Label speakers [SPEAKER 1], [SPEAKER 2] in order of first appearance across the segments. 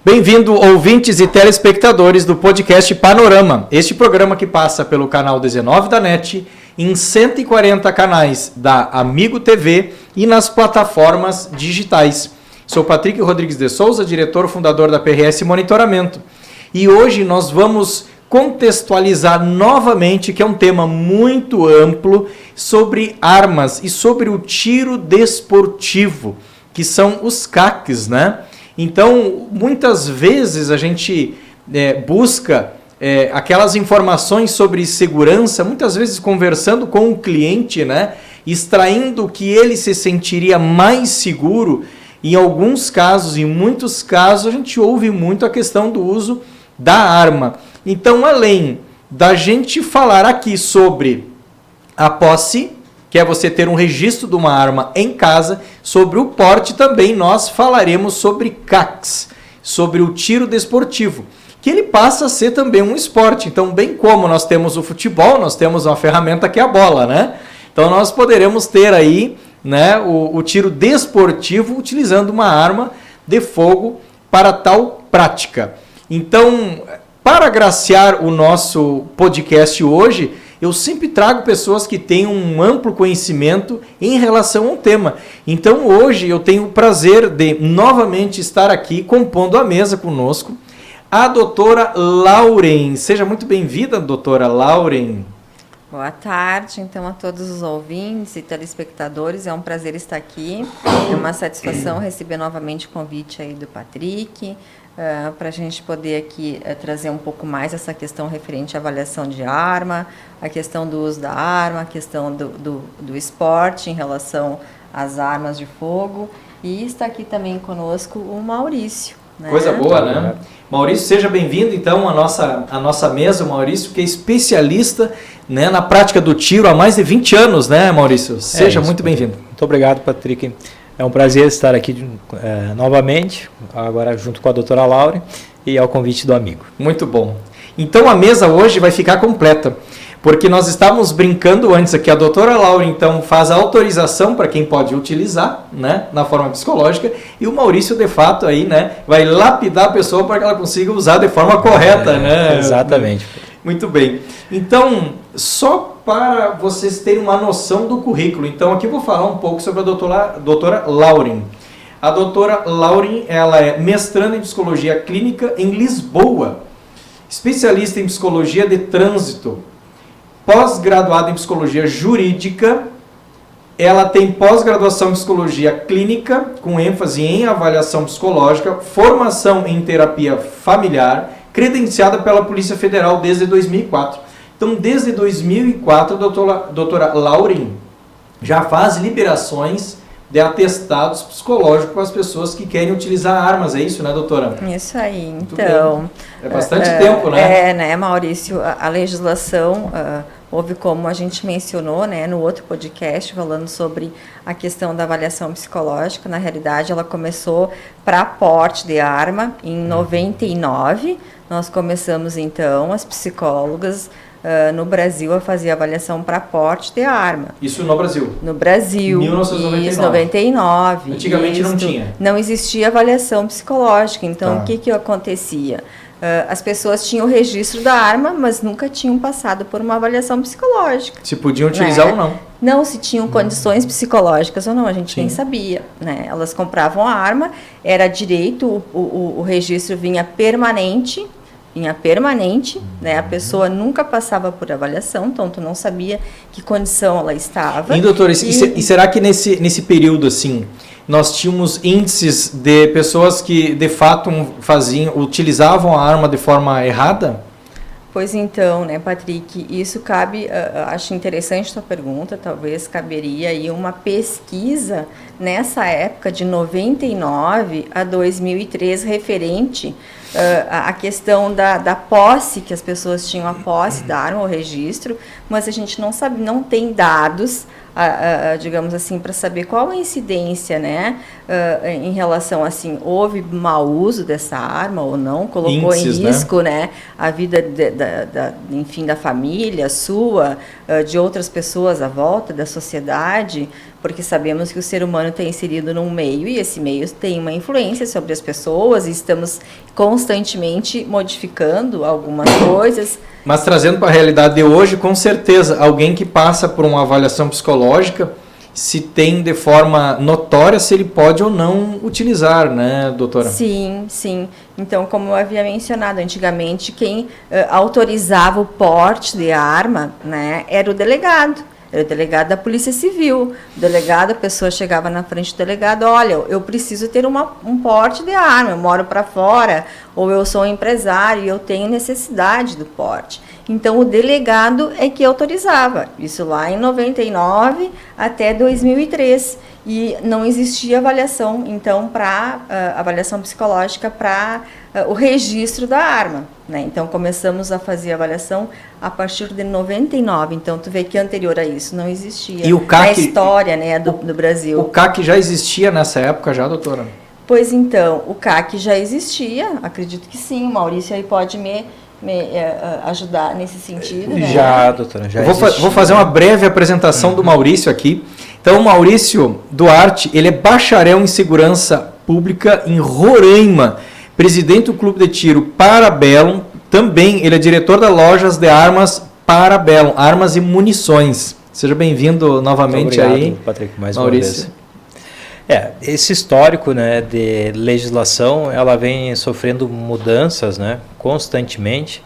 [SPEAKER 1] Bem-vindo, ouvintes e telespectadores do podcast Panorama. Este programa que passa pelo canal 19 da NET, em 140 canais da Amigo TV e nas plataformas digitais. Sou Patrick Rodrigues de Souza, diretor fundador da PRS Monitoramento. E hoje nós vamos contextualizar novamente, que é um tema muito amplo, sobre armas e sobre o tiro desportivo, que são os CACs, né? Então, muitas vezes a gente busca aquelas informações sobre segurança, muitas vezes conversando com o cliente, né? Extraindo que ele se sentiria mais seguro. Em alguns casos, em muitos casos, a gente ouve muito a questão do uso da arma. Então, além da gente falar aqui sobre a posse, que é você ter um registro de uma arma em casa, sobre o porte também nós falaremos sobre CACs, sobre o tiro desportivo, que ele passa a ser também um esporte. Então, bem como nós temos o futebol, nós temos uma ferramenta que é a bola, né? Então, nós poderemos ter aí, né, o tiro desportivo utilizando uma arma de fogo para tal prática. Então, para agraciar o nosso podcast hoje, eu sempre trago pessoas que têm um amplo conhecimento em relação ao tema. Então hoje eu tenho o prazer de novamente estar aqui compondo a mesa conosco a doutora Lauren. Seja muito bem-vinda, doutora Lauren.
[SPEAKER 2] Boa tarde, então, a todos os ouvintes e telespectadores. É um prazer estar aqui. É uma satisfação receber novamente o convite aí do Patrick, para a gente poder aqui trazer um pouco mais essa questão referente à avaliação de arma, a questão do uso da arma, a questão do esporte em relação às armas de fogo. E está aqui também conosco o Maurício. Né?
[SPEAKER 1] Coisa boa, né? Maurício, seja bem-vindo então à nossa mesa. O Maurício, que é especialista, né, na prática do tiro há mais de 20 anos, né, Maurício? Seja muito bem-vindo.
[SPEAKER 3] Muito obrigado, Patrick. É um prazer estar aqui novamente, agora junto com a doutora Lauren e ao convite do amigo.
[SPEAKER 1] Muito bom. Então a mesa hoje vai ficar completa, porque nós estávamos brincando antes aqui, a doutora Lauren então faz a autorização para quem pode utilizar, né, na forma psicológica, e o Maurício de fato aí, né, vai lapidar a pessoa para que ela consiga usar de forma correta, né?
[SPEAKER 3] Exatamente.
[SPEAKER 1] Muito bem. Então, só para vocês terem uma noção do currículo, então aqui eu vou falar um pouco sobre a doutora Lauren. A doutora Lauren, ela é mestranda em Psicologia Clínica em Lisboa, especialista em Psicologia de Trânsito, pós-graduada em Psicologia Jurídica, ela tem pós-graduação em Psicologia Clínica, com ênfase em avaliação psicológica, formação em terapia familiar, credenciada pela Polícia Federal desde 2004. Então, desde 2004, a doutora Lauren já faz liberações de atestados psicológicos para as pessoas que querem utilizar armas. É isso, né, doutora?
[SPEAKER 2] Isso aí, então.
[SPEAKER 1] É bastante tempo, né?
[SPEAKER 2] Né, Maurício? A legislação, houve, como a gente mencionou, né, no outro podcast, falando sobre a questão da avaliação psicológica. Na realidade, ela começou para porte de arma em 99. Nós começamos, então, as psicólogas no Brasil a fazer avaliação para porte de arma.
[SPEAKER 1] Isso no Brasil?
[SPEAKER 2] No Brasil.
[SPEAKER 1] 1999.
[SPEAKER 2] Isso, 99.
[SPEAKER 1] Antigamente não tinha?
[SPEAKER 2] Não existia avaliação psicológica. Então, o que acontecia? As pessoas tinham o registro da arma, mas nunca tinham passado por uma avaliação psicológica.
[SPEAKER 1] Se podiam utilizar ou não.
[SPEAKER 2] Não, se tinham condições psicológicas ou não, a gente nem sabia, né? Elas compravam a arma, era direito, o registro vinha permanente, né? A pessoa nunca passava por avaliação, então tu não sabia que condição ela estava.
[SPEAKER 1] E doutora, e será que nesse período, assim, nós tínhamos índices de pessoas que, de fato, utilizavam a arma de forma errada?
[SPEAKER 2] Pois então, né, Patrick, isso cabe, acho interessante a tua pergunta, talvez caberia aí uma pesquisa nessa época de 99 a 2003 referente a questão da posse, que as pessoas tinham a posse da arma, o registro, mas a gente não sabe, não tem dados, digamos assim, para saber qual a incidência, né, em relação, assim, houve mau uso dessa arma ou não, colocou índices, em risco, né, a vida, enfim, da família, sua, de outras pessoas à volta, da sociedade, porque sabemos que o ser humano está inserido num meio e esse meio tem uma influência sobre as pessoas e estamos constantemente modificando algumas coisas.
[SPEAKER 1] Mas trazendo para a realidade de hoje, com certeza, alguém que passa por uma avaliação psicológica, se tem de forma notória se ele pode ou não utilizar, né, doutora?
[SPEAKER 2] Sim, sim. Então, como eu havia mencionado antigamente, quem autorizava o porte de arma, né, era o delegado. Era o delegado da Polícia Civil. O delegado, a pessoa chegava na frente do delegado, olha, eu preciso ter um porte de arma, eu moro para fora, ou eu sou um empresário e eu tenho necessidade do porte. Então, o delegado é que autorizava. Isso lá em 99 até 2003. E não existia avaliação, então, avaliação psicológica para o registro da arma, né? Então, começamos a fazer a avaliação a partir de 99. Então, tu vê que anterior a isso não existia.
[SPEAKER 1] E o CAC,
[SPEAKER 2] a história, né, do Brasil.
[SPEAKER 1] O CAC já existia nessa época já, doutora?
[SPEAKER 2] Pois então, o CAC já existia, acredito que sim. O Maurício aí pode me ajudar nesse sentido, né?
[SPEAKER 3] Já, doutora, já
[SPEAKER 1] vou fazer uma breve apresentação do Maurício aqui. Então, o Maurício Duarte, ele é bacharel em segurança pública em Roraima, presidente do Clube de Tiro Parabellum, também ele é diretor da Lojas de Armas Parabellum, Armas e Munições. Seja bem-vindo novamente.
[SPEAKER 3] Muito obrigado,
[SPEAKER 1] aí,
[SPEAKER 3] Patrick, mais
[SPEAKER 1] Maurício.
[SPEAKER 3] Uma vez. Esse histórico, né, de legislação, ela vem sofrendo mudanças, né, constantemente,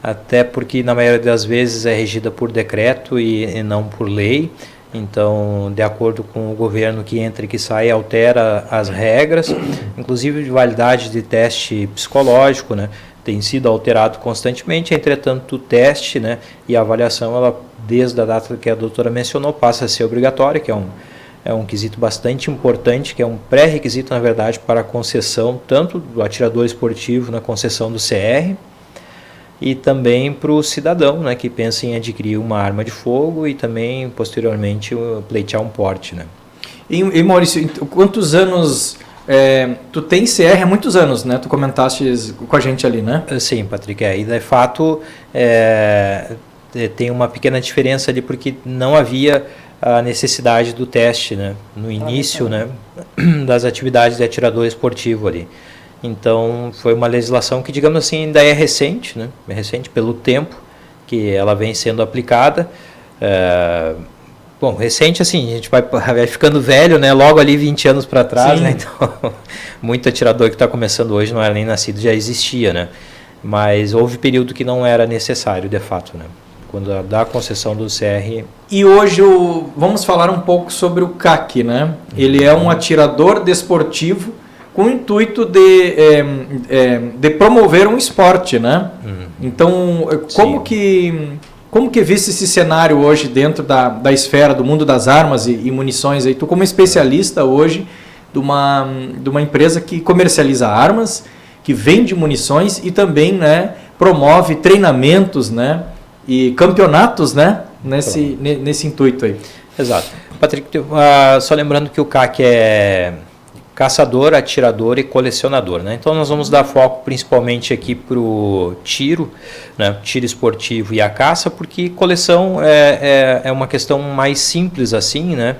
[SPEAKER 3] até porque na maioria das vezes é regida por decreto e não por lei. Então, de acordo com o governo que entra e que sai, altera as regras, inclusive de validade de teste psicológico, né, tem sido alterado constantemente. Entretanto, o teste, né, e a avaliação, ela, desde a data que a doutora mencionou, passa a ser obrigatória, que é um quesito bastante importante, que é um pré-requisito, na verdade, para a concessão, tanto do atirador esportivo na concessão do CR, e também para o cidadão, né, que pensa em adquirir uma arma de fogo e também, posteriormente, pleitear um porte. Né.
[SPEAKER 1] E Maurício, quantos anos... tu tem CR há muitos anos, né? Tu comentaste com a gente ali, né?
[SPEAKER 3] Sim, Patrick. E de fato, tem uma pequena diferença ali, porque não havia a necessidade do teste, né, no início, né, das atividades de atirador esportivo ali. Então, foi uma legislação que, digamos assim, ainda é recente, né, é recente pelo tempo que ela vem sendo aplicada. Bom, recente assim, a gente vai ficando velho, né, logo ali 20 anos para trás, né, então muito atirador que está começando hoje não era nem nascido, já existia, né, mas houve período que não era necessário, de fato, né, quando da concessão do CR.
[SPEAKER 1] E hoje vamos falar um pouco sobre o CAC, né? Ele é um atirador desportivo com o intuito de promover um esporte, né? Então, como que viste esse cenário hoje dentro da esfera do mundo das armas e munições? Aí, tu como especialista hoje de uma empresa que comercializa armas, que vende munições e também, né, promove treinamentos, né, e campeonatos, né, nesse intuito aí.
[SPEAKER 3] Exato. Patrick, só lembrando que o CAC é caçador, atirador e colecionador, né? Então nós vamos dar foco principalmente aqui para o tiro, né? Tiro esportivo e a caça, porque coleção é uma questão mais simples assim, né?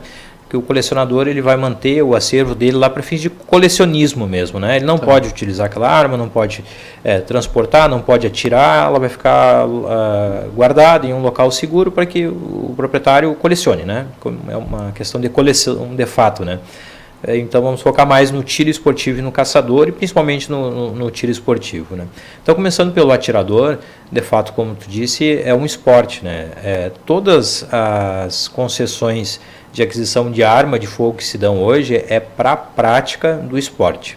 [SPEAKER 3] Que o colecionador ele vai manter o acervo dele lá para fins de colecionismo mesmo, né? Ele não pode utilizar aquela arma, não pode transportar, não pode atirar, ela vai ficar guardada em um local seguro para que o proprietário colecione, né? É uma questão de coleção de fato, né? Então vamos focar mais no tiro esportivo e no caçador, e principalmente no tiro esportivo, né? Então, começando pelo atirador, de fato, como tu disse, é um esporte, né? Todas as concessões de aquisição de arma de fogo que se dão hoje é para a prática do esporte.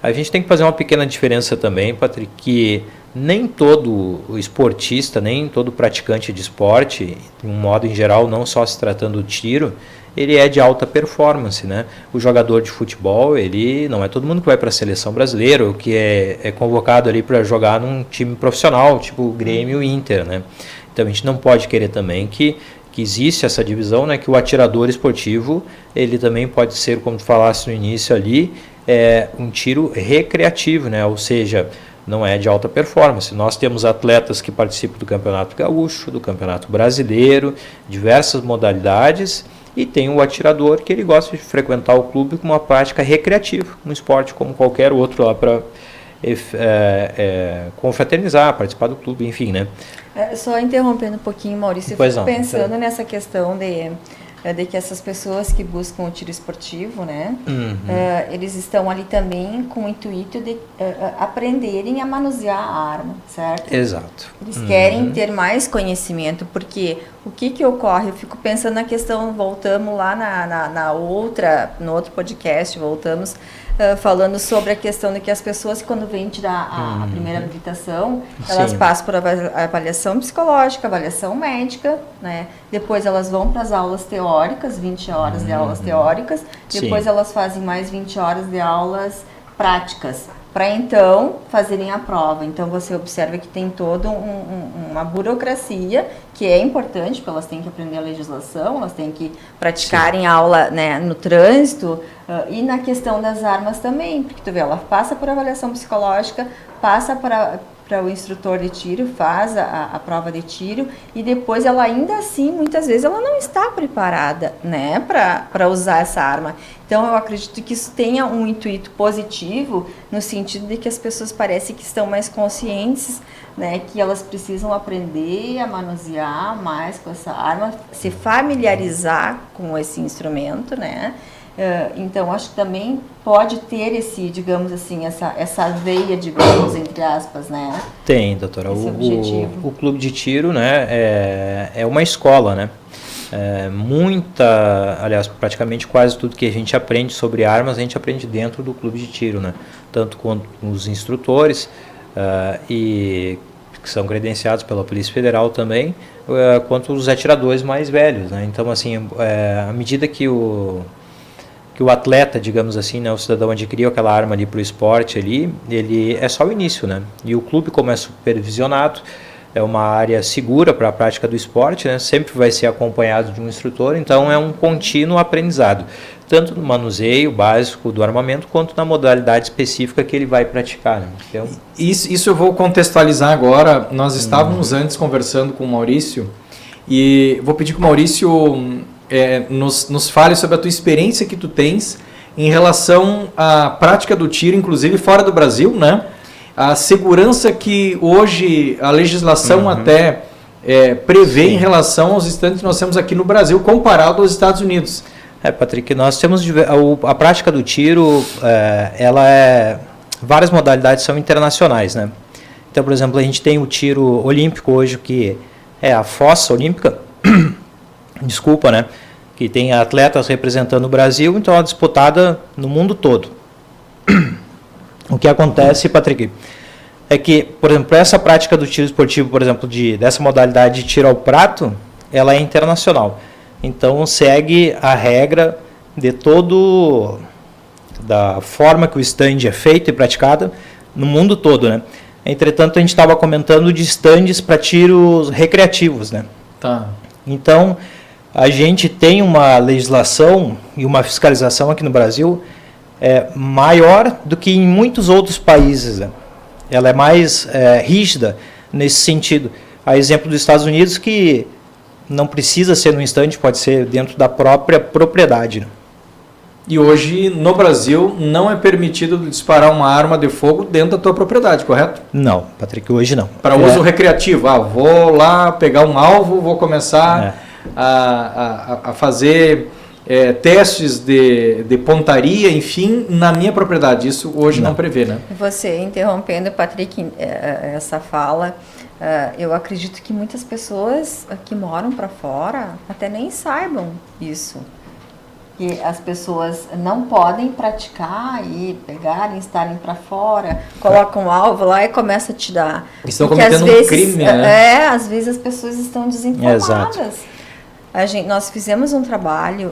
[SPEAKER 3] A gente tem que fazer uma pequena diferença também, Patrick, que nem todo esportista, nem todo praticante de esporte, de um modo em geral, não só se tratando do tiro, ele é de alta performance, né? O jogador de futebol, ele não é todo mundo que vai para a seleção brasileira, ou que é convocado ali para jogar num time profissional, tipo o Grêmio e Inter, né? Então a gente não pode querer também que existe essa divisão, né? Que o atirador esportivo, ele também pode ser, como tu falaste no início ali, um tiro recreativo, né? Ou seja, não é de alta performance. Nós temos atletas que participam do Campeonato Gaúcho, do Campeonato Brasileiro, diversas modalidades, E tem o atirador que ele gosta de frequentar o clube como uma prática recreativa, um esporte como qualquer outro lá para confraternizar, participar do clube, enfim, né?
[SPEAKER 2] Só interrompendo um pouquinho, Maurício, eu fico pensando nessa questão de que essas pessoas que buscam o tiro esportivo, né, eles estão ali também com o intuito de aprenderem a manusear a arma, certo?
[SPEAKER 3] Exato.
[SPEAKER 2] Eles querem ter mais conhecimento, porque o que ocorre? Eu fico pensando na questão, voltamos lá no outro podcast, voltamos falando sobre a questão de que as pessoas, quando vêm tirar a primeira habilitação, elas passam por avaliação psicológica, avaliação médica, né? Depois elas vão para as aulas teóricas, 20 horas de aulas teóricas, depois elas fazem mais 20 horas de aulas práticas, para então fazerem a prova. Então você observa que tem toda uma burocracia que é importante, porque elas têm que aprender a legislação, elas têm que praticar em aula, né, no trânsito, e na questão das armas também, porque tu vê, ela passa por avaliação psicológica, passa para o instrutor de tiro, faz a prova de tiro, e depois ela ainda assim, muitas vezes, ela não está preparada, né, para usar essa arma. Então, eu acredito que isso tenha um intuito positivo, no sentido de que as pessoas parecem que estão mais conscientes, né, que elas precisam aprender a manusear mais com essa arma, se familiarizar com esse instrumento, né. Então, acho que também pode ter esse, digamos assim, essa veia, digamos, entre aspas, né?
[SPEAKER 3] Tem, doutora. O clube de tiro, né, é uma escola, né? Aliás, praticamente quase tudo que a gente aprende sobre armas, a gente aprende dentro do clube de tiro, né? Tanto quanto os instrutores, e que são credenciados pela Polícia Federal também, quanto os atiradores mais velhos, né? Então, assim, à medida que o atleta, digamos assim, né, o cidadão adquiriu aquela arma ali para o esporte ali, ele é só o início, né? E o clube, como é supervisionado, é uma área segura para a prática do esporte, né? Sempre vai ser acompanhado de um instrutor, então é um contínuo aprendizado, tanto no manuseio básico do armamento, quanto na modalidade específica que ele vai praticar, né? Então,
[SPEAKER 1] isso eu vou contextualizar agora. Nós estávamos antes conversando com o Maurício, e vou pedir que o Maurício nos fale sobre a tua experiência que tu tens em relação à prática do tiro, inclusive fora do Brasil, né? A segurança que hoje a legislação até prevê em relação aos estandes que nós temos aqui no Brasil, comparado aos Estados Unidos.
[SPEAKER 3] Patrick, nós temos a prática do tiro, várias modalidades são internacionais, né? Então, por exemplo, a gente tem o tiro olímpico hoje, que é a fossa olímpica, desculpa, né? Que tem atletas representando o Brasil, então ela é disputada no mundo todo. O que acontece, Patrick, é que, por exemplo, essa prática do tiro esportivo, por exemplo, dessa modalidade de tiro ao prato, ela é internacional. Então segue a regra da forma que o stand é feito e praticado no mundo todo, né? Entretanto, a gente estava comentando de stands para tiros recreativos, né?
[SPEAKER 1] Tá.
[SPEAKER 3] Então, a gente tem uma legislação e uma fiscalização aqui no Brasil maior do que em muitos outros países, né? Ela é mais rígida nesse sentido. A exemplo dos Estados Unidos, que não precisa ser no instante, pode ser dentro da própria propriedade, né?
[SPEAKER 1] E hoje, no Brasil, não é permitido disparar uma arma de fogo dentro da tua propriedade, correto?
[SPEAKER 3] Não, Patrick, hoje não.
[SPEAKER 1] Para uso recreativo. Vou lá pegar um alvo, vou começar a fazer testes de pontaria, enfim, na minha propriedade. Isso hoje não prevê, né?
[SPEAKER 2] Você, interrompendo, Patrick, essa fala, eu acredito que muitas pessoas que moram para fora até nem saibam isso. Que as pessoas não podem praticar e pegarem, estarem para fora, colocam um alvo lá e começam a tirar.
[SPEAKER 1] Estão cometendo um crime, né?
[SPEAKER 2] Às vezes as pessoas estão desinformadas. Nós fizemos um trabalho,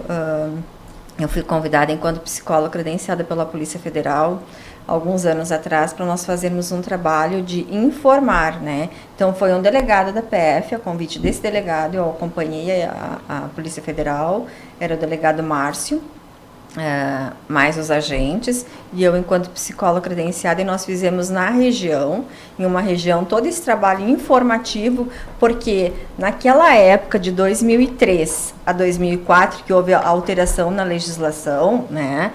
[SPEAKER 2] eu fui convidada enquanto psicóloga credenciada pela Polícia Federal, alguns anos atrás, para nós fazermos um trabalho de informar, né? Então, foi um delegado da PF, a convite desse delegado, eu acompanhei a Polícia Federal, era o delegado Márcio, mais os agentes, e eu enquanto psicóloga credenciada, e nós fizemos na região, em uma região, todo esse trabalho informativo, porque naquela época de 2003 a 2004, que houve a alteração na legislação, né,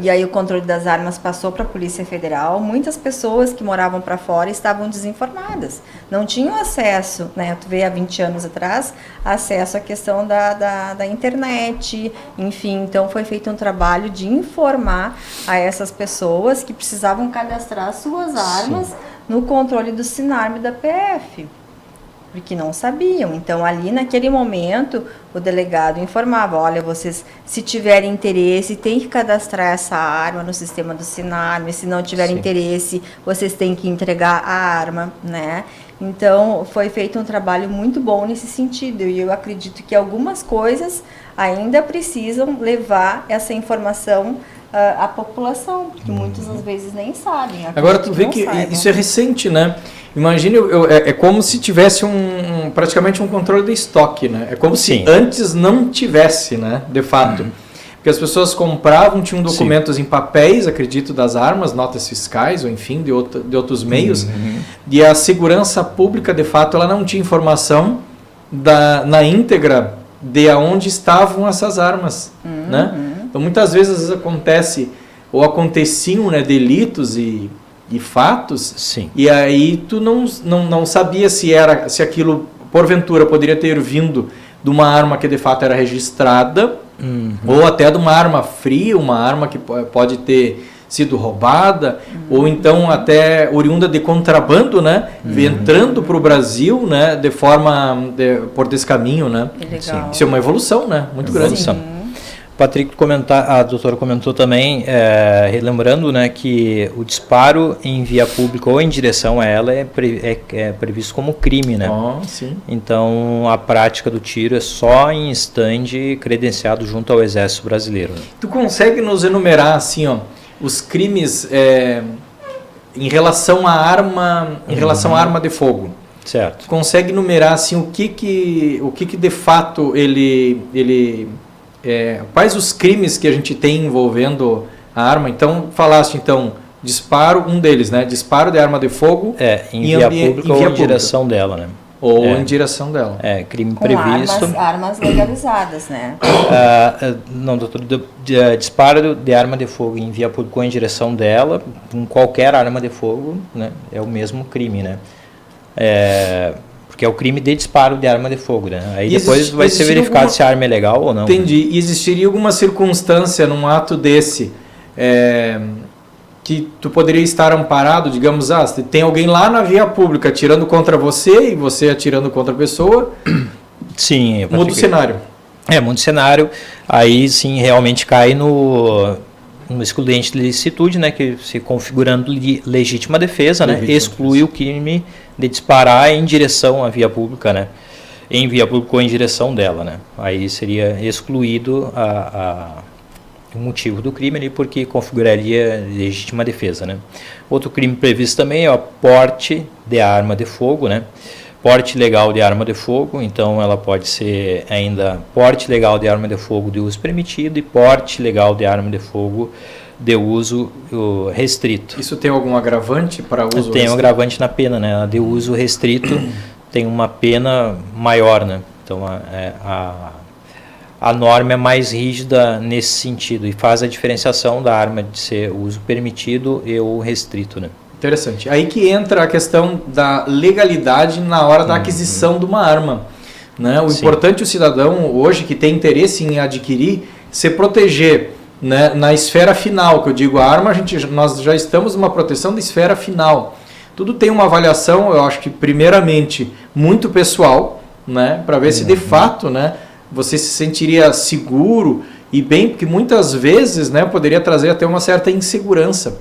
[SPEAKER 2] e aí o controle das armas passou para a Polícia Federal, muitas pessoas que moravam para fora estavam desinformadas, não tinham acesso, né, tu vê há 20 anos atrás, acesso à questão da internet, enfim, então foi feito um trabalho de informar a essas pessoas que precisavam cadastrar suas armas no controle do Sinarme da PF, porque não sabiam. Então, ali naquele momento, o delegado informava, olha, vocês, se tiverem interesse, tem que cadastrar essa arma no sistema do Sinarme, se não tiverem interesse, vocês têm que entregar a arma, né? Então, foi feito um trabalho muito bom nesse sentido, e eu acredito que algumas coisas ainda precisam levar essa informação à população, porque muitas das vezes nem sabem.
[SPEAKER 1] Agora, tu vê que isso é recente, né? Imagine, é como se tivesse praticamente um controle de estoque, né? É como se antes não tivesse, né? De fato. Porque as pessoas compravam, tinham documentos em papéis, acredito, das armas, notas fiscais, ou enfim, de outros meios. E a segurança pública, de fato, ela não tinha informação na íntegra de aonde estavam essas armas, né? Então, muitas vezes, às vezes acontece, ou aconteciam, né, delitos e fatos, e aí tu não sabia se aquilo, porventura, poderia ter vindo de uma arma que de fato era registrada, ou até de uma arma fria, uma arma que pode ter sido roubada, ou então até oriunda de contrabando, né, entrando para o Brasil, né, de forma, por descaminho, né. Isso é uma evolução, né, muito grande.
[SPEAKER 3] Patrick, a doutora comentou também, relembrando, né, que o disparo em via pública ou em direção a ela é previsto como crime, né? Então, a prática do tiro é só em estande credenciado junto ao Exército Brasileiro. Né?
[SPEAKER 1] Tu consegue nos enumerar, assim, ó, os crimes em relação à arma de fogo?
[SPEAKER 3] Certo.
[SPEAKER 1] Tu consegue numerar, assim, o que de fato ele quais os crimes que a gente tem envolvendo a arma? Então, falaste, disparo, um deles, né? Disparo de arma de fogo
[SPEAKER 3] em via pública ou em direção dela, né?
[SPEAKER 1] Ou em direção dela.
[SPEAKER 3] Crime
[SPEAKER 2] com
[SPEAKER 3] previsto.
[SPEAKER 2] Armas legalizadas, né?
[SPEAKER 3] Não, doutor, disparo de arma de fogo em via pública ou em direção dela, com qualquer arma de fogo, né? É o mesmo crime, né? Porque é o crime de disparo de arma de fogo, né? Aí depois vai ser verificado se a arma é legal ou não.
[SPEAKER 1] Entendi. E existiria alguma circunstância num ato desse que tu poderia estar amparado, digamos, tem alguém lá na via pública atirando contra você e você atirando contra a pessoa?
[SPEAKER 3] Sim.
[SPEAKER 1] Muda o cenário.
[SPEAKER 3] Muda o cenário. Aí sim realmente cai no excludente de licitude, né? Que se configurando legítima defesa, né? Exclui o crime de disparar em direção à via pública, né? Em via pública ou em direção dela, né? Aí seria excluído o motivo do crime ali, porque configuraria legítima defesa, né? Outro crime previsto também é o porte de arma de fogo, né? Porte legal de arma de fogo, então ela pode ser ainda porte legal de arma de fogo de uso permitido e porte legal de arma de fogo de uso restrito.
[SPEAKER 1] Isso tem algum agravante para uso restrito?
[SPEAKER 3] Tem um agravante na pena, né? A de uso restrito tem uma pena maior, né? Então a norma é mais rígida nesse sentido e faz a diferenciação da arma de ser uso permitido e o restrito, né?
[SPEAKER 1] Interessante. Aí que entra a questão da legalidade na hora da aquisição de uma arma, né? O importante é o cidadão hoje que tem interesse em adquirir se proteger, né, na esfera final, que eu digo, a arma, nós já estamos numa proteção da esfera final. Tudo tem uma avaliação, eu acho que primeiramente muito pessoal, né, para ver se de fato, né, você se sentiria seguro e bem, porque muitas vezes, né, poderia trazer até uma certa insegurança.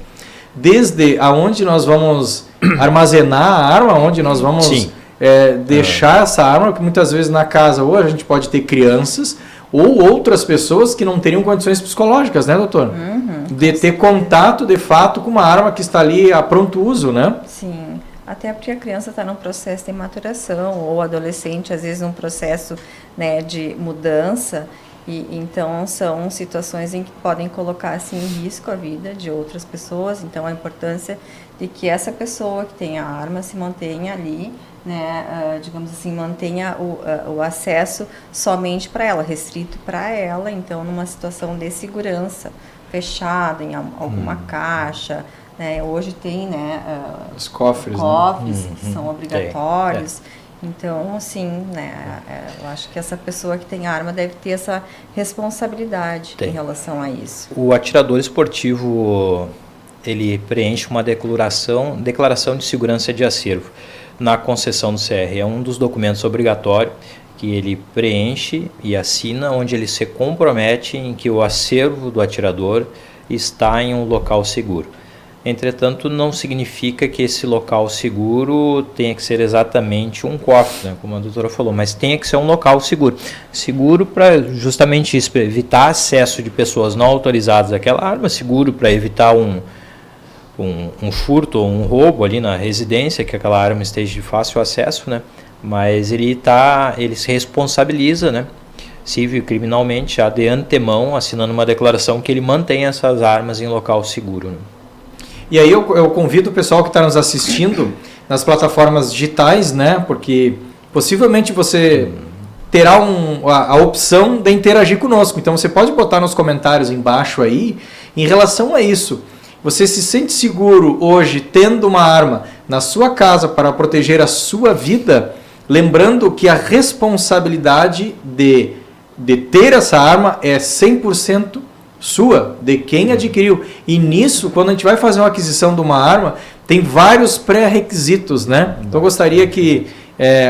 [SPEAKER 1] Desde aonde nós vamos armazenar a arma, onde nós vamos deixar essa arma, que muitas vezes na casa ou a gente pode ter crianças ou outras pessoas que não teriam condições psicológicas, né, doutor? De ter contato, de fato, com uma arma que está ali a pronto uso, né?
[SPEAKER 2] Sim, até porque a criança está num processo de maturação, ou adolescente, às vezes num processo, né, de mudança, E então são situações em que podem colocar assim em risco a vida de outras pessoas. Então a importância de que essa pessoa que tem a arma se mantenha ali, né, digamos assim, mantenha o acesso somente para ela, restrito para ela. Então numa situação de segurança, fechada em alguma caixa. Né, hoje tem, né,
[SPEAKER 1] os cofres,
[SPEAKER 2] que são obrigatórios. Então, sim, né, eu acho que essa pessoa que tem arma deve ter essa responsabilidade em relação a isso.
[SPEAKER 3] O atirador esportivo, ele preenche uma declaração de segurança de acervo na concessão do CR. É um dos documentos obrigatórios que ele preenche e assina, onde ele se compromete em que o acervo do atirador está em um local seguro. Entretanto, não significa que esse local seguro tenha que ser exatamente um cofre, né, como a doutora falou, mas tenha que ser um local seguro. Seguro para justamente isso, para evitar acesso de pessoas não autorizadas àquela arma, seguro para evitar um furto ou um roubo ali na residência, que aquela arma esteja de fácil acesso, né? Mas ele se responsabiliza, né, civil e criminalmente, já de antemão, assinando uma declaração que ele mantém essas armas em local seguro, né?
[SPEAKER 1] E aí eu convido o pessoal que está nos assistindo nas plataformas digitais, né? Porque possivelmente você terá a opção de interagir conosco. Então você pode botar nos comentários embaixo aí, em relação a isso. Você se sente seguro hoje tendo uma arma na sua casa para proteger a sua vida? Lembrando que a responsabilidade de ter essa arma é 100% sua, de quem adquiriu. E nisso, quando a gente vai fazer uma aquisição de uma arma, tem vários pré-requisitos, né? Então eu gostaria que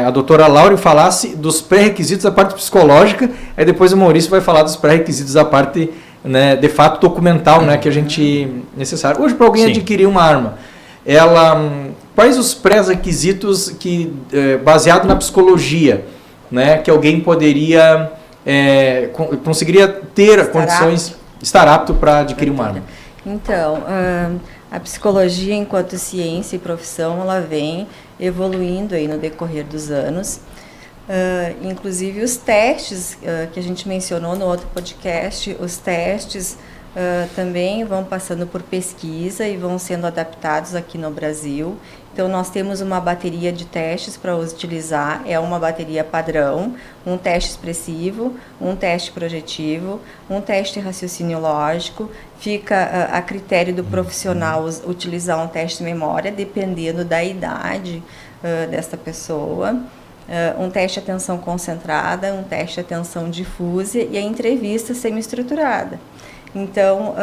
[SPEAKER 1] a doutora Laura falasse dos pré-requisitos da parte psicológica, aí depois o Maurício vai falar dos pré-requisitos da parte, né, de fato documental, né, que a gente necessário. Hoje, para alguém adquirir uma arma, quais os pré-requisitos que, baseado na psicologia, né, que alguém poderia, conseguiria ter condições... estar apto para adquirir uma arma?
[SPEAKER 2] Então, a psicologia enquanto ciência e profissão, ela vem evoluindo aí no decorrer dos anos. Inclusive os testes que a gente mencionou no outro podcast, os testes também vão passando por pesquisa e vão sendo adaptados aqui no Brasil. Então, nós temos uma bateria de testes para utilizar, é uma bateria padrão, um teste expressivo, um teste projetivo, um teste de raciocínio lógico. Fica a critério do profissional utilizar um teste de memória, dependendo da idade desta pessoa. Um teste de atenção concentrada, um teste de atenção difusa e a entrevista semi-estruturada. Então,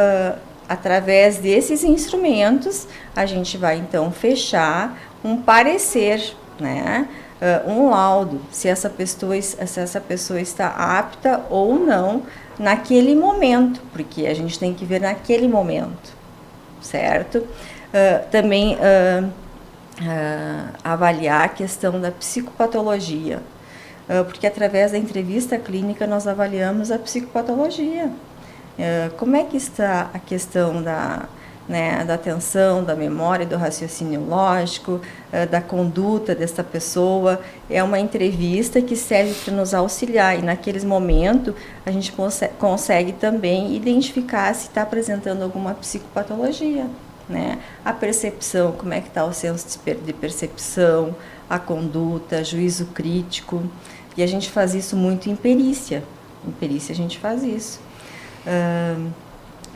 [SPEAKER 2] através desses instrumentos, a gente vai então fechar um parecer, né? Um laudo, se essa pessoa está apta ou não naquele momento, porque a gente tem que ver naquele momento, certo? Também avaliar a questão da psicopatologia, porque através da entrevista clínica nós avaliamos a psicopatologia. Como é que está a questão da atenção, da memória, do raciocínio lógico, da conduta dessa pessoa? É uma entrevista que serve para nos auxiliar e naqueles momentos a gente consegue também identificar se está apresentando alguma psicopatologia, né? A percepção, como é que está o senso de percepção, a conduta, juízo crítico. E a gente faz isso muito em perícia. Em perícia a gente faz isso.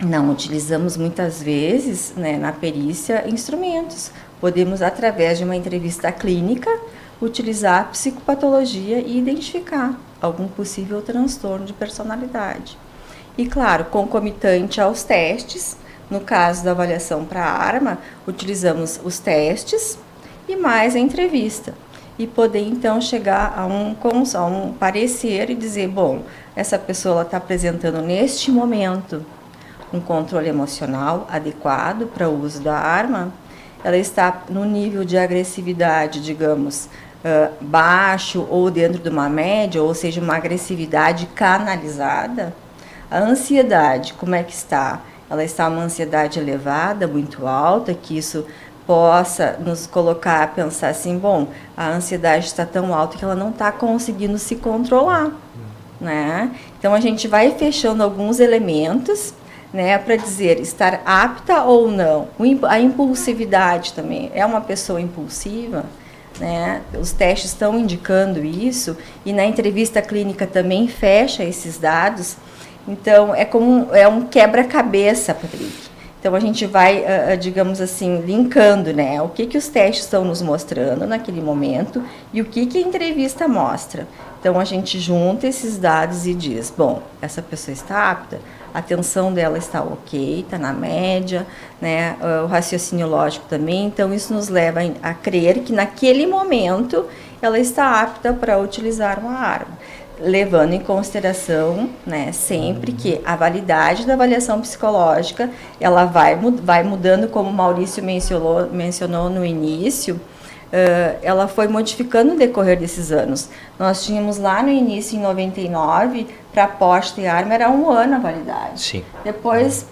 [SPEAKER 2] Não utilizamos muitas vezes, né, na perícia, instrumentos. Podemos, através de uma entrevista clínica, utilizar a psicopatologia e identificar algum possível transtorno de personalidade. E, claro, concomitante aos testes, no caso da avaliação para a arma, utilizamos os testes e mais a entrevista. E poder, então, chegar a um parecer e dizer, bom, essa pessoa está apresentando neste momento um controle emocional adequado para o uso da arma, ela está no nível de agressividade, digamos, baixo ou dentro de uma média, ou seja, uma agressividade canalizada. A ansiedade, como é que está? Ela está uma ansiedade elevada, muito alta, que isso possa nos colocar a pensar assim, bom, a ansiedade está tão alta que ela não está conseguindo se controlar, né? Então a gente vai fechando alguns elementos, né, para dizer estar apta ou não. A impulsividade também, é uma pessoa impulsiva, né? Os testes estão indicando isso, e na entrevista clínica também fecha esses dados. Então é um quebra-cabeça, Patrick. Então a gente vai, digamos assim, linkando, né, o que os testes estão nos mostrando naquele momento e o que a entrevista mostra. Então a gente junta esses dados e diz, bom, essa pessoa está apta, a atenção dela está ok, está na média, né, o raciocínio lógico também, então isso nos leva a crer que naquele momento ela está apta para utilizar uma arma. Levando em consideração, né, sempre que a validade da avaliação psicológica, ela vai mudando, como o Maurício mencionou no início, ela foi modificando no decorrer desses anos. Nós tínhamos lá no início, em 99, para porte de arma, era 1 ano a validade.
[SPEAKER 3] Sim.
[SPEAKER 2] Depois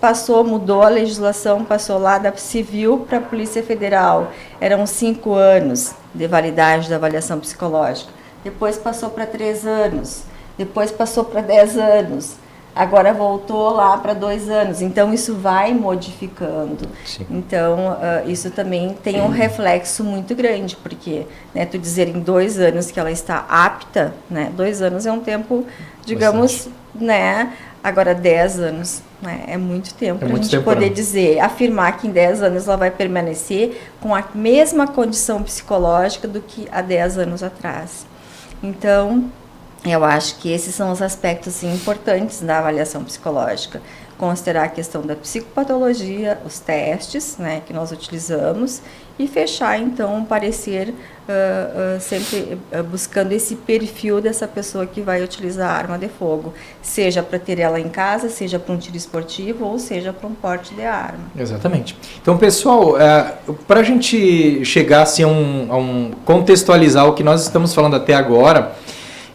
[SPEAKER 2] mudou a legislação, passou lá da Civil para a Polícia Federal, eram 5 anos de validade da avaliação psicológica. Depois passou para 3 anos, depois passou para 10 anos, agora voltou lá para 2 anos. Então, isso vai modificando.
[SPEAKER 3] Sim.
[SPEAKER 2] Então, isso também tem um reflexo muito grande, porque, né, tu dizer em 2 anos que ela está apta, né, 2 anos é um tempo, digamos, né, agora 10 anos, né, é muito tempo para a gente poder dizer, afirmar que em 10 anos ela vai permanecer com a mesma condição psicológica do que há 10 anos atrás. Então, eu acho que esses são os aspectos assim, importantes da avaliação psicológica. Considerar a questão da psicopatologia, os testes, né, que nós utilizamos, e fechar, então, um parecer sempre buscando esse perfil dessa pessoa que vai utilizar a arma de fogo, seja para ter ela em casa, seja para um tiro esportivo, ou seja para um porte de arma.
[SPEAKER 1] Exatamente. Então, pessoal, para a gente chegar assim, contextualizar o que nós estamos falando até agora,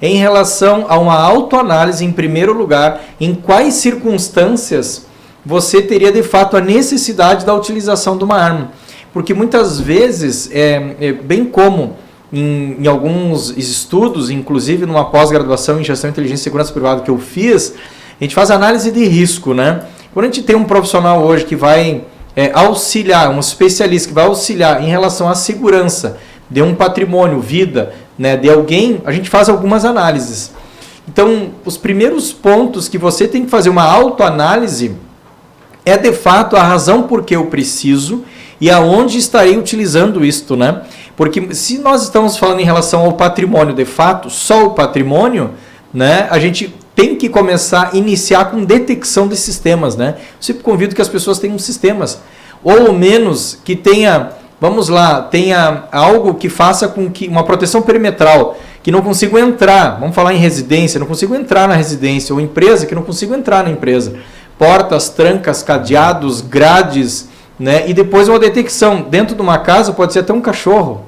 [SPEAKER 1] em relação a uma autoanálise, em primeiro lugar, em quais circunstâncias você teria de fato a necessidade da utilização de uma arma. Porque muitas vezes, bem como em alguns estudos, inclusive numa pós-graduação em gestão de inteligência e segurança privada que eu fiz, a gente faz análise de risco, né? Quando a gente tem um profissional hoje que vai auxiliar, um especialista que vai auxiliar em relação à segurança de um patrimônio, vida, né, de alguém, a gente faz algumas análises. Então, os primeiros pontos que você tem que fazer uma autoanálise é de fato a razão por que eu preciso e aonde estarei utilizando isto, né? Porque se nós estamos falando em relação ao patrimônio de fato, só o patrimônio, né, a gente tem que começar a iniciar com detecção de sistemas, né? Eu sempre convido que as pessoas tenham sistemas, ou ao menos que tenha, vamos lá, tenha algo que faça com que uma proteção perimetral, que não consigo entrar, vamos falar em residência, não consigo entrar na residência, ou empresa, que não consigo entrar na empresa. Portas, trancas, cadeados, grades, né? E depois uma detecção. Dentro de uma casa pode ser até um cachorro.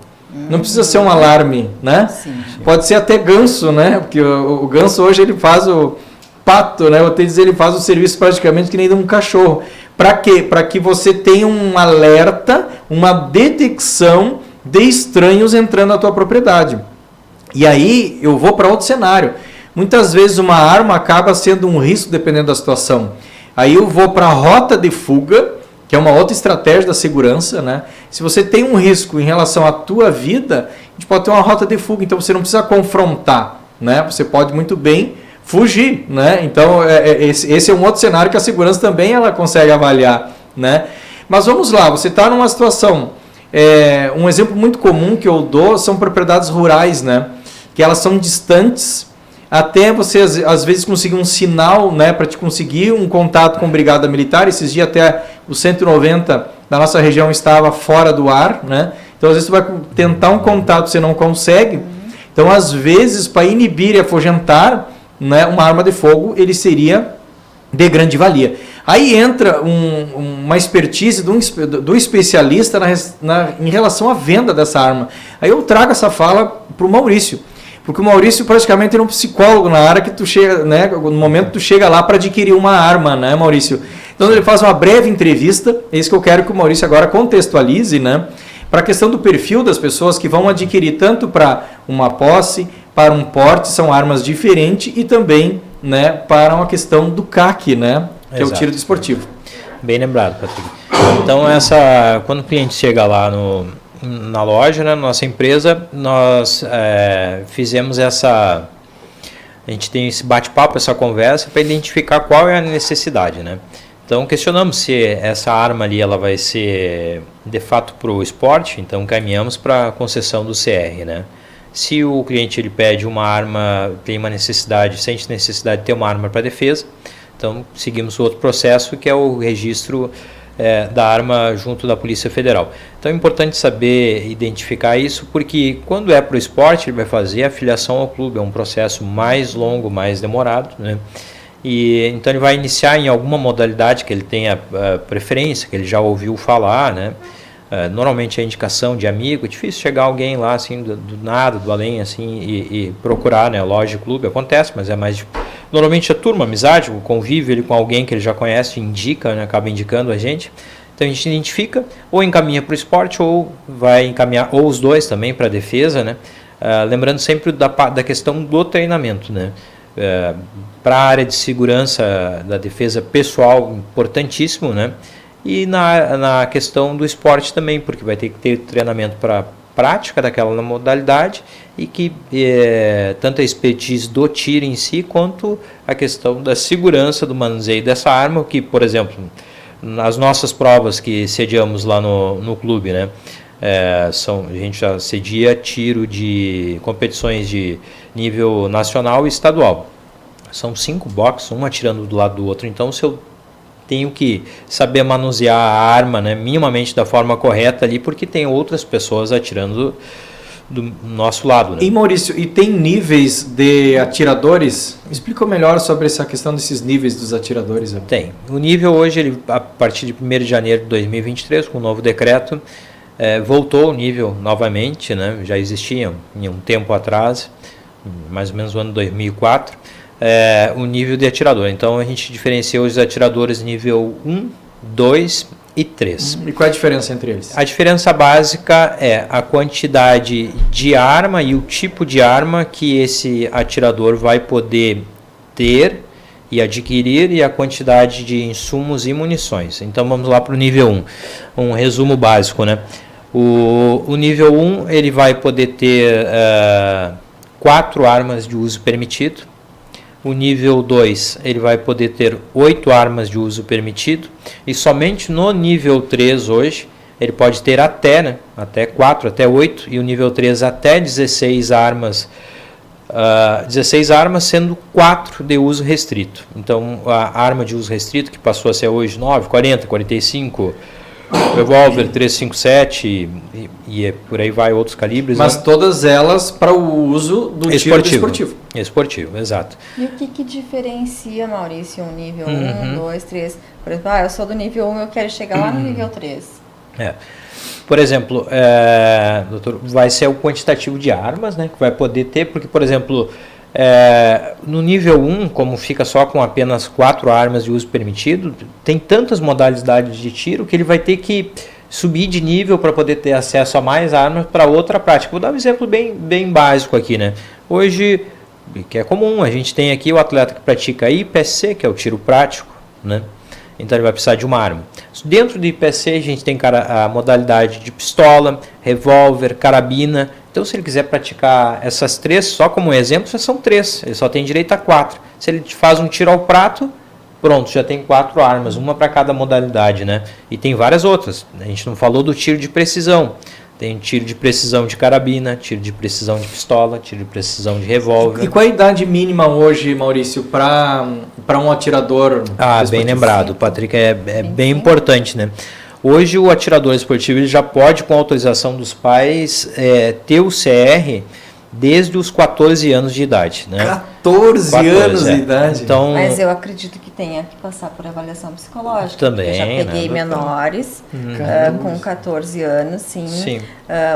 [SPEAKER 1] Não precisa ser um alarme, né?
[SPEAKER 2] Sim.
[SPEAKER 1] Pode ser até ganso, né? Porque o ganso hoje ele faz o pato, né? Eu tenho que dizer, ele faz o serviço praticamente que nem de um cachorro. Para quê? Para que você tenha um alerta, uma detecção de estranhos entrando na tua propriedade. E aí eu vou para outro cenário. Muitas vezes uma arma acaba sendo um risco dependendo da situação. Aí eu vou para a rota de fuga, que é uma outra estratégia da segurança, né? Se você tem um risco em relação à tua vida, a gente pode ter uma rota de fuga, então você não precisa confrontar, né? Você pode muito bem fugir, né? Então esse é um outro cenário que a segurança também ela consegue avaliar, né? Mas vamos lá, você está numa situação, um exemplo muito comum que eu dou são propriedades rurais, né? Que elas são distantes, até você às vezes conseguir um sinal, né, para te conseguir um contato com brigada militar. Esses dias até o 190 da nossa região estava fora do ar, né? Então às vezes você vai tentar um contato, você não consegue. Então às vezes para inibir e afugentar, né, uma arma de fogo, ele seria de grande valia. Aí entra uma expertise do especialista em relação à venda dessa arma. Aí eu trago essa fala para o Maurício. Porque o Maurício praticamente é um psicólogo na área que tu chega, né, no momento que tu chega lá para adquirir uma arma, né, Maurício? Então ele faz uma breve entrevista, é isso que eu quero que o Maurício agora contextualize, né, para a questão do perfil das pessoas que vão adquirir tanto para uma posse, para um porte, são armas diferentes e também, né, para uma questão do CAC, né, que é o tiro desportivo.
[SPEAKER 3] Bem lembrado, Patrick. Então, quando o cliente chega lá na loja, né, nossa empresa, nós fizemos a gente tem esse bate-papo, essa conversa, para identificar qual é a necessidade, né? Então, questionamos se essa arma ali ela vai ser, de fato, para o esporte, então caminhamos para a concessão do CR, né? Se o cliente ele pede uma arma, tem uma necessidade, sente necessidade de ter uma arma para defesa, então seguimos o outro processo, que é o registro da arma junto da Polícia Federal. Então é importante saber identificar isso, porque quando é para o esporte, ele vai fazer a filiação ao clube, é um processo mais longo, mais demorado, né? E então ele vai iniciar em alguma modalidade que ele tenha preferência, que ele já ouviu falar, né? Normalmente é indicação de amigo, é difícil chegar alguém lá assim do nada, do além assim e procurar, né? Loja de clube acontece, mas é mais normalmente a turma, amizade, o convívio ele com alguém que ele já conhece, indica, né? Acaba indicando a gente. Então a gente identifica, ou encaminha para o esporte, ou vai encaminhar, ou os dois também para a defesa, né? Lembrando sempre da questão do treinamento, né? Para a área de segurança da defesa pessoal, importantíssimo, né? E na questão do esporte também, porque vai ter que ter treinamento para prática daquela modalidade e que tanto a expertise do tiro em si, quanto a questão da segurança do manuseio dessa arma, que, por exemplo, nas nossas provas que sediamos lá no clube, né? A gente já cedia tiro de competições de nível nacional e estadual. São 5 boxes, um atirando do lado do outro. Então, se eu tenho que saber manusear a arma, né, minimamente da forma correta ali, porque tem outras pessoas atirando do nosso lado, né?
[SPEAKER 1] E Maurício, e tem níveis de atiradores? Explica melhor sobre essa questão desses níveis dos atiradores. Né?
[SPEAKER 3] Tem. O nível hoje, a partir de 1º de janeiro de 2023, com o novo decreto, voltou o nível novamente, né? Já existia um tempo atrás, mais ou menos no ano 2004, o nível de atirador. Então a gente diferencia os atiradores nível 1, 2 e 3.
[SPEAKER 1] E qual é a diferença entre eles?
[SPEAKER 3] A diferença básica é a quantidade de arma e o tipo de arma que esse atirador vai poder ter e adquirir, e a quantidade de insumos e munições. Então vamos lá para o nível 1, um resumo básico, né? O nível 1 ele vai poder ter 4 armas de uso permitido. O nível 2 ele vai poder ter 8 armas de uso permitido, e somente no nível 3 hoje ele pode ter até 4, até 8, e o nível 3 até 16 armas, 16 armas, sendo 4 de uso restrito. Então a arma de uso restrito, que passou a ser hoje 9, 40, 45, revólver 357 e por aí vai outros calibres.
[SPEAKER 1] Mas né? Todas elas para o uso do tiro esportivo.
[SPEAKER 3] Esportivo, exato.
[SPEAKER 2] E o que diferencia, Maurício, um nível 1, 2, 3? Por exemplo, eu sou do nível 1, eu quero chegar lá no nível 3.
[SPEAKER 3] Por exemplo, doutor, vai ser o quantitativo de armas, né, que vai poder ter, porque, por exemplo, no nível 1, como fica só com apenas 4 armas de uso permitido, tem tantas modalidades de tiro que ele vai ter que subir de nível para poder ter acesso a mais armas para outra prática. Vou dar um exemplo bem básico aqui, né? Hoje, que é comum, a gente tem aqui o atleta que pratica IPSC, que é o tiro prático, né? Então ele vai precisar de uma arma. Dentro do IPSC a gente tem a modalidade de pistola, revólver, carabina. Então se ele quiser praticar essas 3, só como exemplo, já são 3. Ele só tem direito a 4. Se ele faz um tiro ao prato, pronto, já tem 4 armas, uma para cada modalidade, né? E tem várias outras. A gente não falou do tiro de precisão. Tem tiro de precisão de carabina, tiro de precisão de pistola, tiro de precisão de revólver.
[SPEAKER 1] E qual a idade mínima hoje, Maurício, para um atirador?
[SPEAKER 3] Bem lembrado, Patrick, é bem importante, né? Hoje o atirador esportivo ele já pode, com autorização dos pais, ter o CR desde os 14 anos de idade, né?
[SPEAKER 1] 14 anos de idade?
[SPEAKER 3] Então,
[SPEAKER 2] mas eu acredito que tenha que passar por avaliação psicológica.
[SPEAKER 3] Também,
[SPEAKER 2] eu já peguei,
[SPEAKER 3] né,
[SPEAKER 2] menores com 14 anos, sim.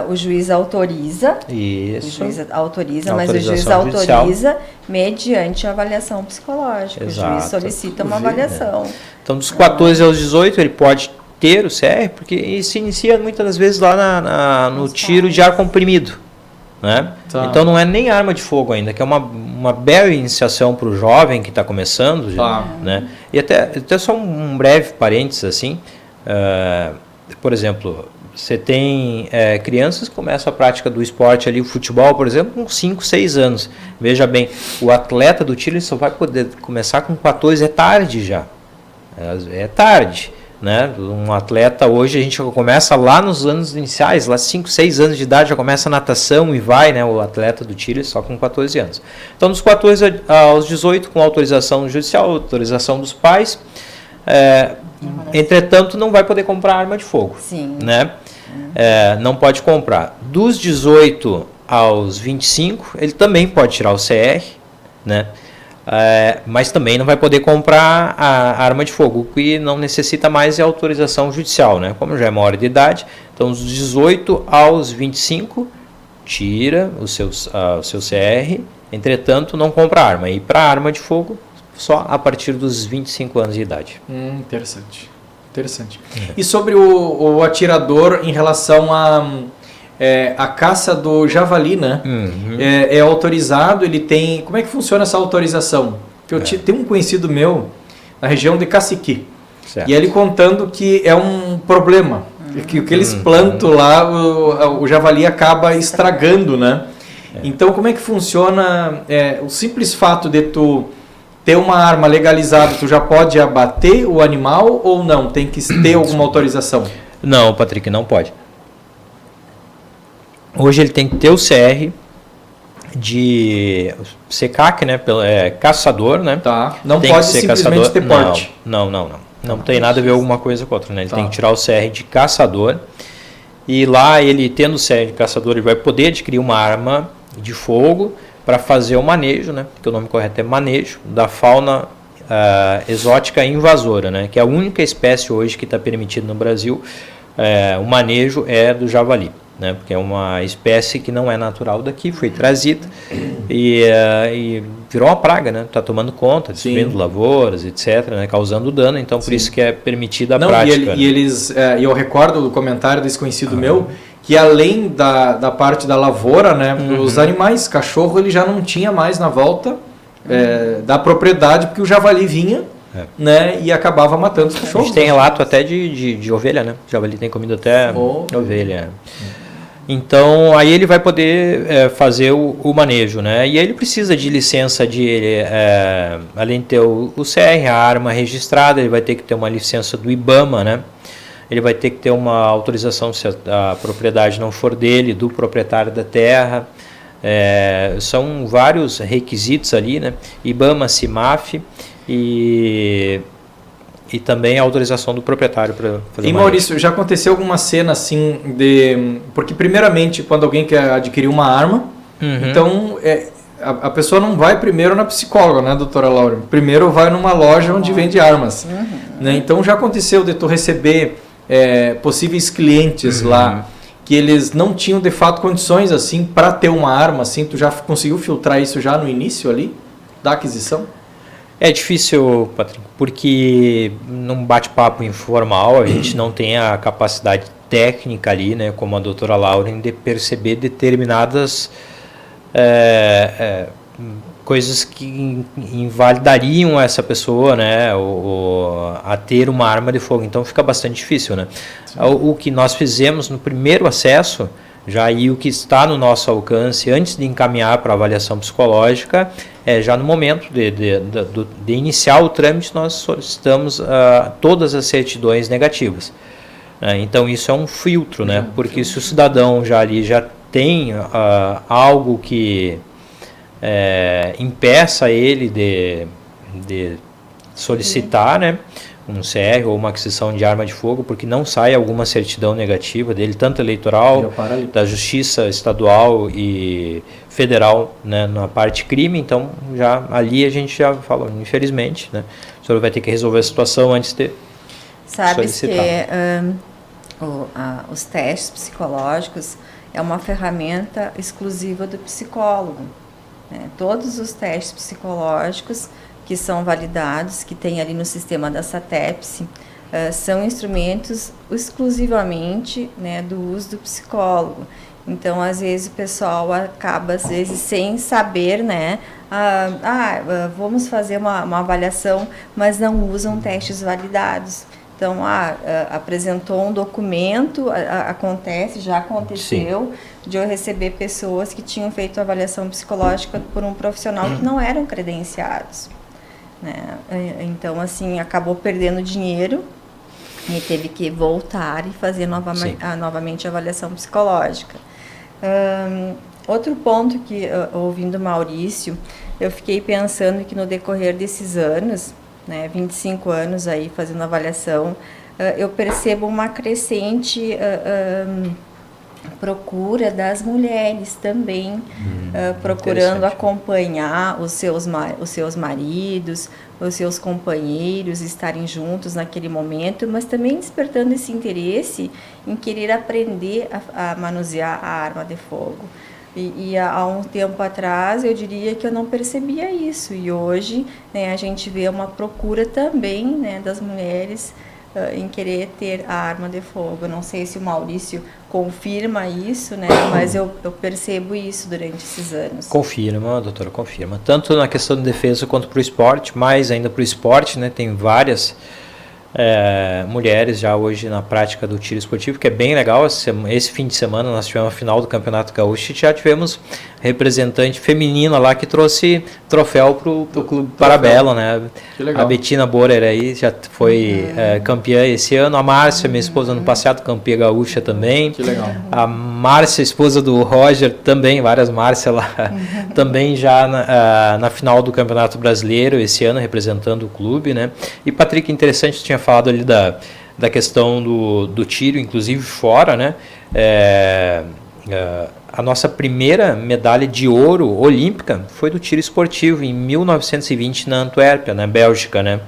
[SPEAKER 2] O juiz autoriza.
[SPEAKER 3] Isso.
[SPEAKER 2] O juiz autoriza, mas o juiz autoriza mediante avaliação psicológica.
[SPEAKER 3] Exato.
[SPEAKER 2] O juiz solicita uma avaliação.
[SPEAKER 3] Então, dos 14 aos 18, ele pode ter o CR, porque se inicia muitas das vezes lá no tiro de ar comprimido. né?
[SPEAKER 1] Tá.
[SPEAKER 3] Então não é nem arma de fogo ainda, que é uma bela iniciação para o jovem que está começando,
[SPEAKER 1] Tá.
[SPEAKER 3] né? E até só um breve parênteses assim, por exemplo, você tem crianças que começam a prática do esporte ali, o futebol, por exemplo, com 5, 6 anos. Veja bem, o atleta do tiro ele só vai poder começar com 14, é tarde já. É tarde, né? Um atleta hoje, a gente começa lá nos anos iniciais, lá 5, 6 anos de idade, já começa a natação e vai, né? O atleta do tiro só com 14 anos. Então, dos 14 aos 18, com autorização judicial, autorização dos pais, entretanto, não vai poder comprar arma de fogo.
[SPEAKER 2] Sim.
[SPEAKER 3] Né? Não pode comprar. Dos 18 aos 25, ele também pode tirar o CR, né? Mas também não vai poder comprar a arma de fogo. O que não necessita mais é autorização judicial, né? Como já é maior de idade, então dos 18 aos 25, tira o seu CR, entretanto não compra arma. E para arma de fogo, só a partir dos 25 anos de idade.
[SPEAKER 1] Interessante. E sobre o atirador em relação a caça do javali, né?
[SPEAKER 3] Uhum.
[SPEAKER 1] É autorizado, ele tem... Como é que funciona essa autorização? Porque tem um conhecido meu na região de Caciqui.
[SPEAKER 3] Certo.
[SPEAKER 1] E ele contando que é um problema. Que o que eles plantam lá, o javali acaba estragando, né? Então, como é que funciona o simples fato de tu ter uma arma legalizada, tu já pode abater o animal ou não? Tem que ter alguma autorização?
[SPEAKER 3] Não, Patrick, não pode. Hoje ele tem que ter o CR de CCAC, né? Caçador, né?
[SPEAKER 1] Tá. Não
[SPEAKER 3] tem
[SPEAKER 1] pode
[SPEAKER 3] que ser
[SPEAKER 1] simplesmente
[SPEAKER 3] caçador.
[SPEAKER 1] ter porte.
[SPEAKER 3] Não tem nada a ver alguma coisa com outra, né? Ele
[SPEAKER 1] Tá.
[SPEAKER 3] tem que tirar o CR de caçador. E lá, ele tendo o CR de caçador, ele vai poder adquirir uma arma de fogo para fazer o manejo, né? Porque o nome correto é manejo da fauna exótica invasora, né? Que é a única espécie hoje que está permitida no Brasil. O manejo é do javali, né? Porque é uma espécie que não é natural daqui, foi trazida e virou uma praga, né? Está tomando conta, destruindo lavouras, etc., né? Causando dano, então por isso que é permitida a prática.
[SPEAKER 1] E eles, eu recordo do comentário desse conhecido meu, que além da parte da lavoura, né, dos animais, cachorro ele já não tinha mais na volta da propriedade, porque o javali vinha, né, e acabava matando os
[SPEAKER 3] A
[SPEAKER 1] cachorros.
[SPEAKER 3] gente tem relato até de ovelha, né? O javali tem comido até ovelha. Então, aí ele vai poder fazer o manejo, né? E aí ele precisa de licença além de ter o CR, a arma registrada, ele vai ter que ter uma licença do IBAMA, né? Ele vai ter que ter uma autorização se a propriedade não for dele, do proprietário da terra. São vários requisitos ali, né? IBAMA, CIMAF e também a autorização do proprietário para fazer
[SPEAKER 1] E Maurício, já aconteceu alguma cena assim porque primeiramente quando alguém quer adquirir uma arma, então a pessoa não vai primeiro na psicóloga, né, doutora Laura? Primeiro vai numa loja onde vende armas. Né? Então já aconteceu de tu receber possíveis clientes lá que eles não tinham de fato condições assim para ter uma arma, assim, tu já conseguiu filtrar isso já no início ali da aquisição?
[SPEAKER 3] É difícil, Patrick, porque num bate-papo informal a gente não tem a capacidade técnica ali, né, como a doutora Lauren, de perceber determinadas coisas que invalidariam essa pessoa, né, a ter uma arma de fogo. Então fica bastante difícil, né? O que nós fizemos no primeiro acesso, e o que está no nosso alcance antes de encaminhar para avaliação psicológica, já no momento de iniciar o trâmite, nós solicitamos todas as certidões negativas. Então isso é um filtro, né? Porque se o cidadão já tem algo que impeça ele de solicitar, né, um CR ou uma aquisição de arma de fogo, porque não sai alguma certidão negativa dele, tanto eleitoral, da Justiça Estadual e Federal, né, na parte crime. Então ali a gente já falou, infelizmente, né, o senhor vai ter que resolver a situação antes de solicitar.
[SPEAKER 2] Que os testes psicológicos é uma ferramenta exclusiva do psicólogo. Todos os testes psicológicos que são validados, que tem ali no sistema da SATEPS, são instrumentos exclusivamente, né, do uso do psicólogo. Então, às vezes, o pessoal acaba, às vezes, sem saber, né? Vamos fazer uma avaliação, mas não usam testes validados. Então, apresentou um documento, já aconteceu, sim, de eu receber pessoas que tinham feito avaliação psicológica por um profissional que não eram credenciados, né? Então, assim, acabou perdendo dinheiro e teve que voltar e fazer novamente a avaliação psicológica. Outro ponto que, ouvindo o Maurício, eu fiquei pensando que no decorrer desses anos, né, 25 anos aí fazendo avaliação, eu percebo uma crescente procura das mulheres também, procurando acompanhar os seus maridos, os seus companheiros, estarem juntos naquele momento, mas também despertando esse interesse em querer aprender a manusear a arma de fogo. E há um tempo atrás eu diria que eu não percebia isso, e hoje, né, a gente vê uma procura também, né, das mulheres em querer ter a arma de fogo. Eu não sei se o Maurício confirma isso, né, mas eu percebo isso durante esses anos.
[SPEAKER 3] Confirma, doutora, confirma. Tanto na questão de defesa quanto para o esporte, mais ainda para o esporte, né, tem várias mulheres já hoje na prática do tiro esportivo, que é bem legal. Esse fim de semana nós tivemos a final do Campeonato Gaúcho e já tivemos representante feminina lá que trouxe troféu para o Clube Parabelo, né? Que legal. A Betina Borer aí já foi campeã esse ano, a Márcia, minha esposa, ano passado, campeã gaúcha também. Que legal. A Márcia, esposa do Roger, também, várias Márcia lá, também já na final do Campeonato Brasileiro esse ano, representando o clube, né? E Patrick, interessante, tu tinha falado ali da questão do tiro, inclusive fora, né? A nossa primeira medalha de ouro olímpica foi do tiro esportivo em 1920 na Antuérpia, na Bélgica, né?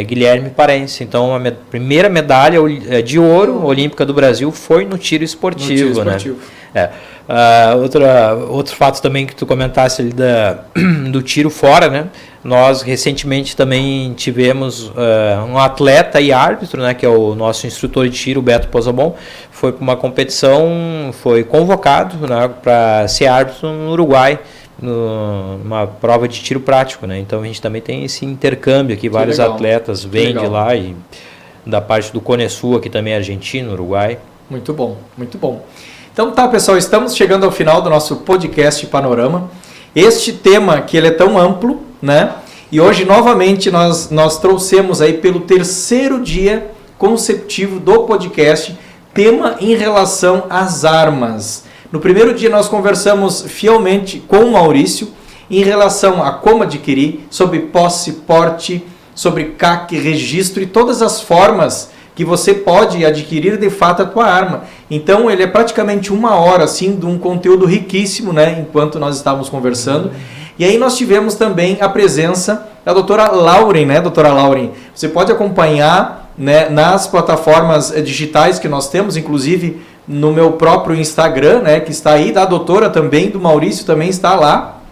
[SPEAKER 3] Guilherme Parense. Então, a primeira medalha de ouro olímpica do Brasil foi no tiro esportivo, né? Outro fato também que tu comentasse ali do tiro fora, né? Nós recentemente também tivemos um atleta e árbitro, né, que é o nosso instrutor de tiro, Beto Pozobon, foi para uma competição, foi convocado, né, para ser árbitro no Uruguai, numa prova de tiro prático, né? Então a gente também tem esse intercâmbio aqui, vários atletas vêm de lá, e da parte do Cone Sul, aqui também Argentina, Uruguai.
[SPEAKER 1] Muito bom, muito bom. Então tá, pessoal, estamos chegando ao final do nosso podcast Panorama. Este tema que ele é tão amplo, né? E hoje novamente nós trouxemos aí pelo terceiro dia consecutivo do podcast tema em relação às armas. No primeiro dia nós conversamos fielmente com o Maurício em relação a como adquirir, sobre posse, porte, sobre CAC, registro e todas as formas que você pode adquirir de fato a tua arma. Então ele é praticamente 1 hora assim, de um conteúdo riquíssimo, né, enquanto nós estávamos conversando. E aí nós tivemos também a presença da doutora Lauren, né, doutora Lauren? Você pode acompanhar, né, nas plataformas digitais que nós temos, inclusive no meu próprio Instagram, né, que está aí, da doutora também, do Maurício também está lá,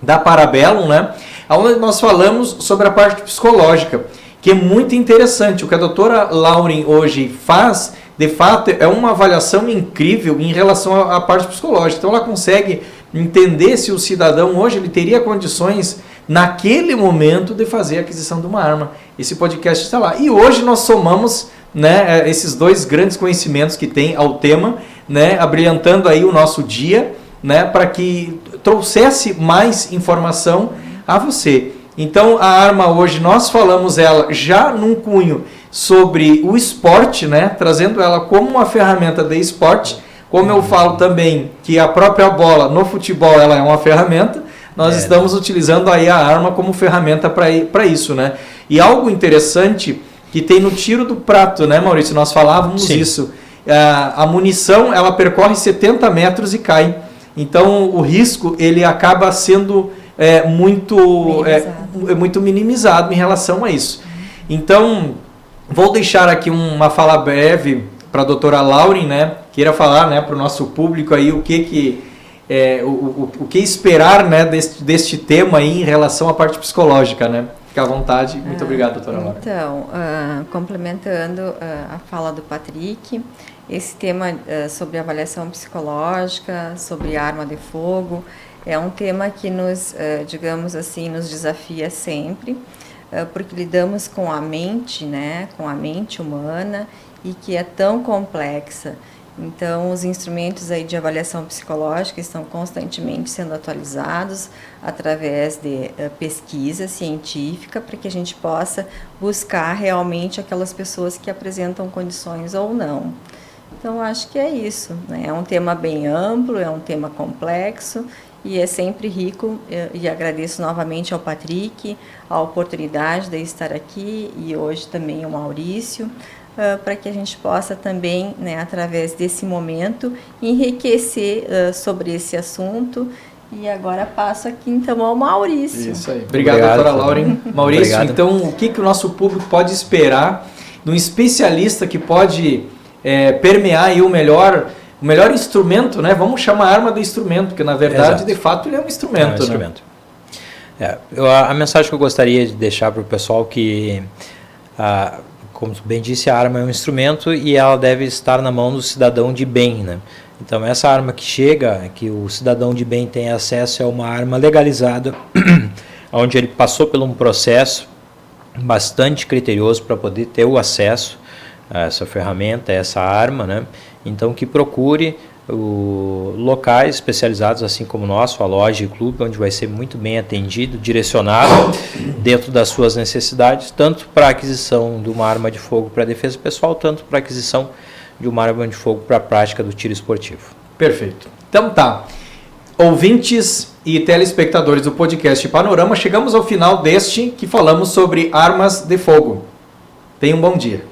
[SPEAKER 1] da Parabellum, né, onde nós falamos sobre a parte psicológica, que é muito interessante. O que a doutora Lauren hoje faz, de fato, é uma avaliação incrível em relação à parte psicológica. Então ela consegue entender se o cidadão hoje ele teria condições naquele momento de fazer a aquisição de uma arma. Esse podcast está lá. E hoje nós somamos, né, esses dois grandes conhecimentos que tem ao tema, né, abrilhantando aí o nosso dia, né, para que trouxesse mais informação a você. Então a arma hoje nós falamos ela já num cunho sobre o esporte, né, trazendo ela como uma ferramenta de esporte. Como eu falo também que a própria bola no futebol ela é uma ferramenta, nós estamos utilizando aí a arma como ferramenta para isso, né? E algo interessante que tem no tiro do prato, né, Maurício? Nós falávamos isso. A munição ela percorre 70 metros e cai. Então o risco ele acaba sendo muito minimizado em relação a isso. Então vou deixar aqui uma fala breve para a doutora Lauren, né, queira falar, né, para o nosso público aí o que esperar, né, deste tema aí em relação à parte psicológica, né? Fica à vontade. Muito obrigado, doutora Lauren.
[SPEAKER 2] Então, complementando a fala do Patrick, esse tema sobre avaliação psicológica, sobre arma de fogo, é um tema que nos, digamos assim, nos desafia sempre, porque lidamos com a mente, né, com a mente humana, e que é tão complexa. Então, os instrumentos aí de avaliação psicológica estão constantemente sendo atualizados através de pesquisa científica, para que a gente possa buscar realmente aquelas pessoas que apresentam condições ou não. Então, acho que é isso, né? É um tema bem amplo, é um tema complexo, e é sempre rico, e agradeço novamente ao Patrick a oportunidade de estar aqui, e hoje também ao Maurício, para que a gente possa também, né, através desse momento, enriquecer sobre esse assunto. E agora passo aqui então ao Maurício.
[SPEAKER 1] Isso aí. Obrigado, doutora Lauren. Maurício,
[SPEAKER 3] Obrigado.
[SPEAKER 1] então o que o nosso público pode esperar de um especialista que pode permear aí o melhor instrumento, né? Vamos chamar a arma de instrumento, porque na verdade,
[SPEAKER 3] Exato.
[SPEAKER 1] De fato, ele é um instrumento.
[SPEAKER 3] instrumento. A mensagem que eu gostaria de deixar para o pessoal que, como bem disse, a arma é um instrumento e ela deve estar na mão do cidadão de bem, né? Então, essa arma que chega, que o cidadão de bem tem acesso, é uma arma legalizada, onde ele passou por um processo bastante criterioso para poder ter o acesso a essa ferramenta, a essa arma, né? Então, que procure locais especializados, assim como o nosso, a loja e clube, onde vai ser muito bem atendido, direcionado dentro das suas necessidades, tanto para a aquisição de uma arma de fogo para defesa pessoal, tanto para a aquisição de uma arma de fogo para a prática do tiro esportivo.
[SPEAKER 1] Perfeito. Então tá. Ouvintes e telespectadores do podcast Panorama, chegamos ao final deste que falamos sobre armas de fogo. Tenham um bom dia.